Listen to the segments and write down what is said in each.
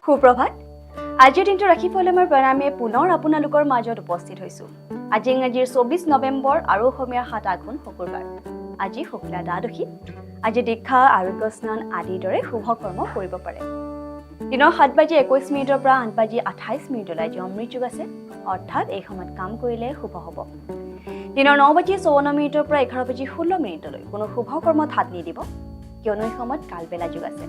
সুপ্ৰভাত আজিৰ দিনটো ৰাখিবলৈ মই প্ৰণামীয়ে পুনৰ আপোনালোকৰ মাজত উপস্থিত হৈছো আজি ইংৰাজীৰ 24 নৱেম্বৰ আৰু অসমীয়াৰ 7 আঘোণ শুকুৰবাৰ আজি শুক্লা দ্বাদশী আজি দীক্ষা আৰোগ্য স্নান আদিৰ দৰে শুভ কৰ্ম কৰিব পাৰে দিনৰ 7:21 পৰা 8:28 আজি অমৃত যোগ আছে অৰ্থাৎ এই সময়ত কাম কৰিলে শুভ হ'ব দিনৰ 9:54 পৰা 11:16 কোনো শুভ কৰ্মত হাত নিদিব কিয়নো এই সময়ত কালবেলা যোগ আছে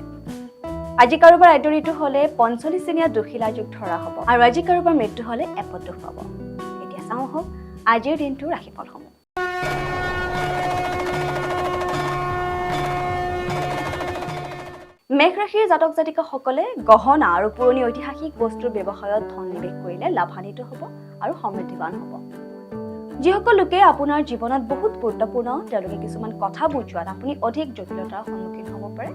আজি কাৰোবাৰ আদ্য ঋতু হলে 45 দিনীয়া দুখিলা যুগ ধৰা হ'ব আৰু আজি কাৰোবাৰ মৃত্যু হলে এপদ হ'ব এতিয়া চাওঁ হওক আজিৰ দিনটো ৰাশিফলসমূহ মেঘ ৰাশিৰ জাতক জাতিকাসকলে গহনা আৰু পুৰণি ঐতিহাসিক বস্তুৰ ব্যৱসায়ত ধন নিৱেশ কৰিলে লাভান্বিত হ'ব আৰু সমৃদ্ধিৱান হ'ব যিসকল লোকে আপোনাৰ জীৱনত বহুত গুৰুত্বপূৰ্ণ তেওঁলোকে কিছুমান কথা বুজোৱাত আপুনি অধিক জটিলতাৰ সন্মুখীন হ'ব পাৰে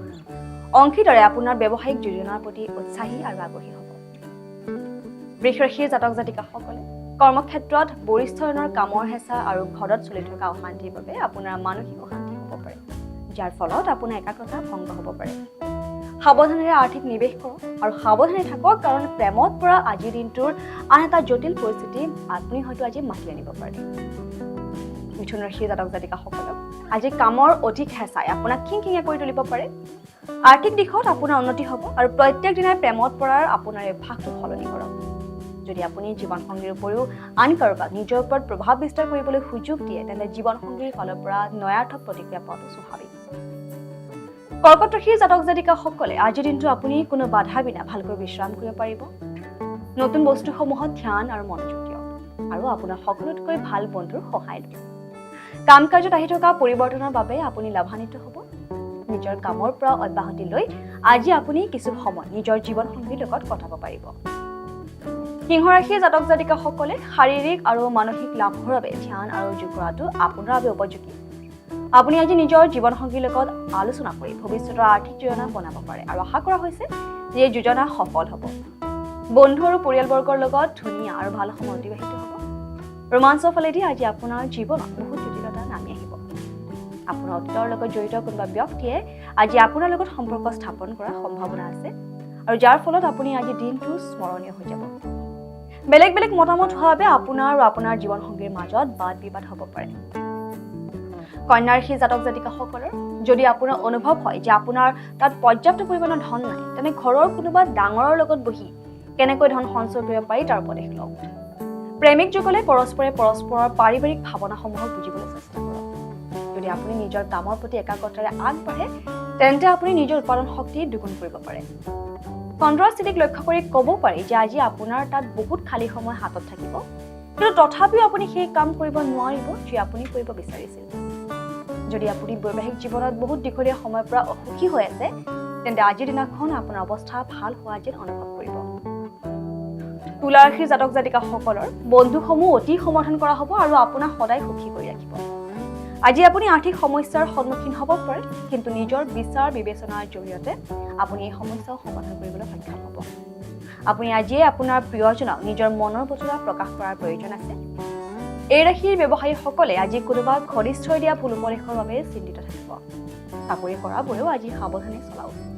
অংশীদাৰে আপোনাৰ ব্যৱসায়িক যোজনাৰ প্ৰতি উৎসাহী আৰু আগ্ৰহী হ'ব বৃষ ৰাশিৰ জাতক জাতিকাসকলে কৰ্মক্ষেত্ৰত বৰিষ্ঠজনৰ কামৰ হেঁচা আৰু ঘৰত চলি থকা অশান্তিৰ বাবে আপোনাৰ মানসিক অশান্তি হ'ব পাৰে যাৰ ফলত আপোনাৰ একাগ্ৰতা ভংগ হ'ব পাৰে সাৱধানেৰে আৰ্থিক নিৱেশ কৰক আৰু সাৱধানে থাকক কাৰণ প্ৰেমত পৰা আজিৰ দিনটোৰ আন এটা জটিল পৰিস্থিতি আপুনি হয়তো আজি মাতি আনিব পাৰে মিথুন ৰাশিৰ জাতক জাতিকাসকলক আজি কামৰ অধিক হেঁচাই আপোনাক খিংখিঙীয়া কৰি তুলিব পাৰে আৰ্থিক দিশত আপোনাৰ উন্নতি হ'ব আৰু প্ৰত্যেক দিনাই প্ৰেমত পৰাৰ আপোনাৰ অভ্যাসটো সলনি কৰক যদি আপুনি জীৱনসংগীৰ উপৰিও আন কাৰোবাক নিজৰ ওপৰত প্ৰভাৱ বিস্তাৰ কৰিবলৈ সুযোগ দিয়ে তেন্তে জীৱনসংগীৰ ফালৰ পৰা নয়াৰ্থক প্ৰতিক্ৰিয়া পোৱাটো স্বাভাৱিক কৰ্কট ৰাশিৰ জাতক জাতিকাসকলে আজিৰ দিনটো আপুনি কোনো বাধা বিনা ভালকৈ বিশ্ৰাম কৰিব পাৰিব নতুন বস্তুসমূহত ধ্যান আৰু মনোযোগ দিয়ক আৰু আপোনাৰ সকলোতকৈ ভাল বন্ধুৰ সহায় লওক কাম কাৰ্যত আহি থকা পৰিৱৰ্তনৰ বাবে আপুনি লাভান্বিত হ'ব নিজৰ কামৰ পৰা অব্যাহতি লৈ আজি আপুনি কিছু সময় নিজৰ জীৱনসংগীৰ লগত কটাব পাৰিব সিংহ ৰাশিৰ জাতক জাতিকাসকলে শাৰীৰিক আৰু মানসিক লাভৰ বাবে ধ্যান আৰু যোগ কৰাটো আপোনাৰ বাবে উপযোগী আপুনি আজি নিজৰ জীৱনসংগীৰ লগত আলোচনা কৰি ভৱিষ্যতৰ আৰ্থিক যোজনা বনাব পাৰে আৰু আশা কৰা হৈছে যে এই যোজনা সফল হ'ব বন্ধু আৰু পৰিয়ালবৰ্গৰ লগত ধুনীয়া আৰু ভাল সময় অতিবাহিত হ'ব ৰোমাঞ্চৰ ফালেদি আজি আপোনাৰ জীৱনত বহুত জটিলতা নামি আহিব আপোনাৰ অতীতৰ লগত জড়িত কোনোবা ব্যক্তিয়ে আজি আপোনাৰ লগত সম্পৰ্ক স্থাপন কৰাৰ সম্ভাৱনা আছে আৰু যাৰ ফলত আপুনি আজি দিনটো স্মৰণীয় হৈ যাব বেলেগ বেলেগ মতামত হোৱাৰ বাবে আপোনাৰ আৰু আপোনাৰ জীৱনসংগীৰ মাজত বাদ বিবাদ হ'ব পাৰে কন্যা ৰাশিৰ জাতক জাতিকাসকলৰ যদি আপোনাৰ অনুভৱ হয় যে আপোনাৰ তাত পৰ্যাপ্ত পৰিমাণৰ ধন নাই তেনে ঘৰৰ কোনোবা ডাঙৰৰ লগত বহি কেনেকৈ ধন সঞ্চয় কৰিব পাৰি তাৰ উপদেশ লওক প্ৰেমিক যুগলে পৰস্পৰৰ পাৰিবাৰিক ভাৱনাসমূহক বুজিবলৈ চেষ্টা কৰক যদি আপুনি নিজৰ কামৰ প্ৰতি একাগ্ৰতাৰে আগবাঢ়ে তেন্তে আপুনি নিজৰ উৎপাদন শক্তি দুগুণ কৰিব পাৰে চন্দ্ৰৰ স্থিতিক লক্ষ্য কৰি ক'ব পাৰি যে আজি আপোনাৰ তাত বহুত খালী সময় হাতত থাকিব কিন্তু তথাপিও আপুনি সেই কাম কৰিব নোৱাৰিব যি আপুনি কৰিব বিচাৰিছিল যদি আপুনি বৈবাহিক জীৱনত বহুত দীঘলীয়া সময়ৰ পৰা অসুখী হৈ আছে তেন্তে আজিৰ দিনাখন আপোনাৰ অৱস্থা ভাল হোৱা যেন অনুভৱ কৰিব তুলা ৰাশিৰ জাতক জাতিকাসকলৰ বন্ধুসমূহ অতি সমৰ্থন কৰা হ'ব আৰু আপোনাক সদায় সুখী কৰি ৰাখিব আজি আপুনি আৰ্থিক সমস্যাৰ সন্মুখীন হ'ব পাৰে কিন্তু নিজৰ বিচাৰ বিবেচনাৰ জৰিয়তে আপুনি এই সমস্যাও সমাধান কৰিবলৈ সক্ষম হ'ব আপুনি আজিয়ে আপোনাৰ প্ৰিয়জনক নিজৰ মনৰ বতৰা প্ৰকাশ কৰাৰ প্ৰয়োজন আছে এই ৰাশিৰ ব্যৱসায়ীসকলে আজি কোনোবা ঘনিষ্ঠই দিয়া ভুল উপদেশৰ বাবে চিন্তিত থাকিব চাকৰি কৰাবোৰেও আজি সাৱধানে চলা উচিত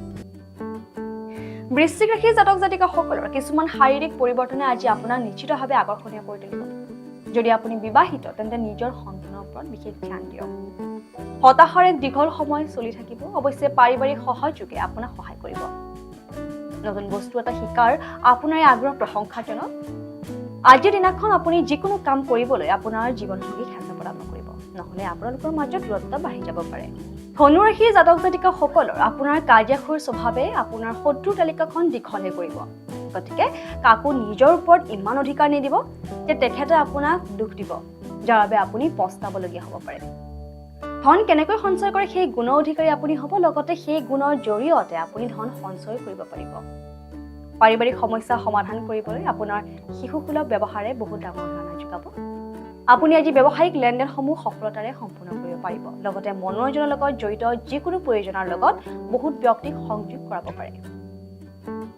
বৃশ্চিক ৰাশিৰ জাতক জাতিকাসকলৰ কিছুমান শাৰীৰিক পৰিৱৰ্তনে আজি আপোনাক নিশ্চিতভাৱে আকৰ্ষণীয় কৰি তুলিব যদি আপুনি বিবাহিত তেন্তে নিজৰ সন্তানৰ ওপৰত বিশেষ ধ্যান দিয়ক হতাশাৰ এক দীঘল সময় চলি থাকিব অৱশ্যে পাৰিবাৰিক সহযোগে আপোনাক সহায় কৰিব নতুন বস্তু এটা শিকাৰ আপোনাৰ আগ্ৰহ প্ৰশংসাজনক আজিৰ দিনাখন আপুনি যিকোনো কাম কৰিবলৈ আপোনাৰ জীৱনসংগীক হেঁচা প্ৰদান নকৰিব নহ'লে আপোনালোকৰ মাজত দূৰত্ব বাঢ়ি যাব পাৰে ধনু ৰাশিৰ জাতক জাতিকাসকলৰ আপোনাৰ কাৰ্যসূৰ স্বভাৱে আপোনাৰ শত্ৰু তালিকাখন দীঘলহে কৰিব গতিকে কাকো নিজৰ ওপৰত ইমান অধিকাৰ নিদিব যে তেখেতে আপোনাক দুখ দিব যাৰ বাবে আপুনি পস্তাবলগীয়া হ'ব পাৰে ধন কেনেকৈ সঞ্চয় কৰে সেই গুণৰ অধিকাৰী আপুনি হ'ব লগতে সেই গুণৰ জৰিয়তে আপুনি ধন সঞ্চয় কৰিব পাৰিব পাৰিবাৰিক সমস্যা সমাধান কৰিবলৈ আপোনাৰ শিশুসুলভ ব্যৱহাৰে বহুত ডাঙৰ ধাৰণা যোগাব আপুনি আজি ব্যৱসায়িক লেনদেনসমূহ সফলতাৰে সম্পূৰ্ণ কৰিব পাৰিব লগতে মনোৰঞ্জনৰ লগত জড়িত যিকোনো প্ৰয়োজনৰ লগত বহুত ব্যক্তিক সংযোগ কৰাব পাৰে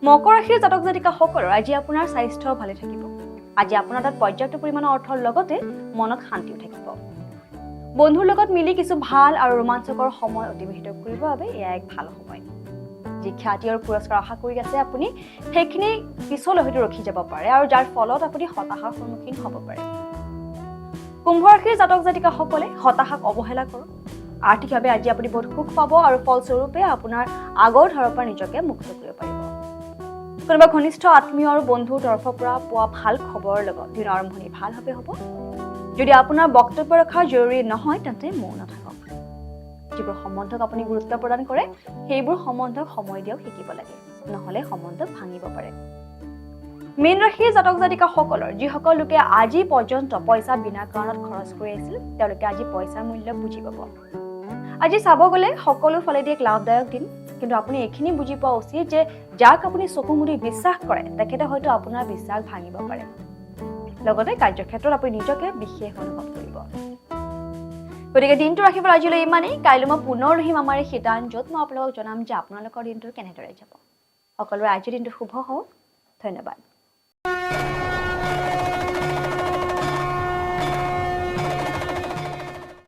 মকৰ ৰাশিৰ জাতক জাতিকাসকলৰ আজি আপোনাৰ স্বাস্থ্য ভালে থাকিব আজি আপোনাৰ তাত পৰ্যাপ্ত পৰিমাণৰ অৰ্থৰ লগতে মনত শান্তিও থাকিব বন্ধুৰ লগত মিলি কিছু ভাল আৰু ৰোমাঞ্চকৰ সময় অতিবাহিত কৰিবৰ বাবে এয়া এক ভাল সময় যি খ্যাতি আৰু পুৰস্কাৰ আশা কৰি আছে আপুনি সেইখিনি পিছলৈ হয়তো ৰখি যাব পাৰে আৰু যাৰ ফলত আপুনি হতাশাৰ সন্মুখীন হ'ব পাৰে কুম্ভ ৰাশিৰ জাতক জাতিকাসকলে হতাশাক অৱহেলা কৰক আৰ্থিকভাৱে আজি আপুনি বহুত সুখ পাব আৰু ফলস্বৰূপে আপোনাৰ আগৰ ধাৰৰ পৰা নিজকে মুক্ত কৰিব পাৰিব কোনোবা ঘনিষ্ঠ আত্মীয় আৰু বন্ধুৰ তৰফৰ পৰা পোৱা ভাল খবৰৰ লগত দিনৰ আৰম্ভণি ভালভাৱে হ'ব যদি আপোনাৰ বক্তব্য ৰখা জৰুৰী নহয় তেন্তে মৌন থাকক যিবোৰ সম্বন্ধক আপুনি গুৰুত্ব প্ৰদান কৰে সেইবোৰ সম্বন্ধক সময় দিয়ক শিকিব লাগে নহলে সম্বন্ধ ভাঙিব পাৰে মীন ৰাশিৰ জাতক জাতিকাসকলৰ যিসকল লোকে আজি পৰ্যন্ত পইচা বিনা কাৰণত খৰচ কৰি আছিল তেওঁলোকে আজি পইচাৰ মূল্য বুজি পাব আজি চাব গ'লে সকলো ফালেদি এক লাভদায়ক দিন কিন্তু আপুনি এইখিনি বুজি পোৱা উচিত যে যাক আপুনি চকু মুদি বিশ্বাস কৰে তেখেতে হয়তো আপোনাৰ বিশ্বাস ভাঙিব পাৰে লগতে কাৰ্যক্ষেত্ৰত আপুনি নিজকে বিশেষ অনুভৱ কৰিব গতিকে দিনটো ৰাখিবলৈ আজিলৈ ইমানেই কাইলৈ মই পুনৰ ৰহিম আমাৰ এই শিতান য'ত মই আপোনালোকক জনাম যে আপোনালোকৰ দিনটো কেনেদৰে যাব সকলোৰে আজিৰ দিনটো শুভ হওক ধন্যবাদ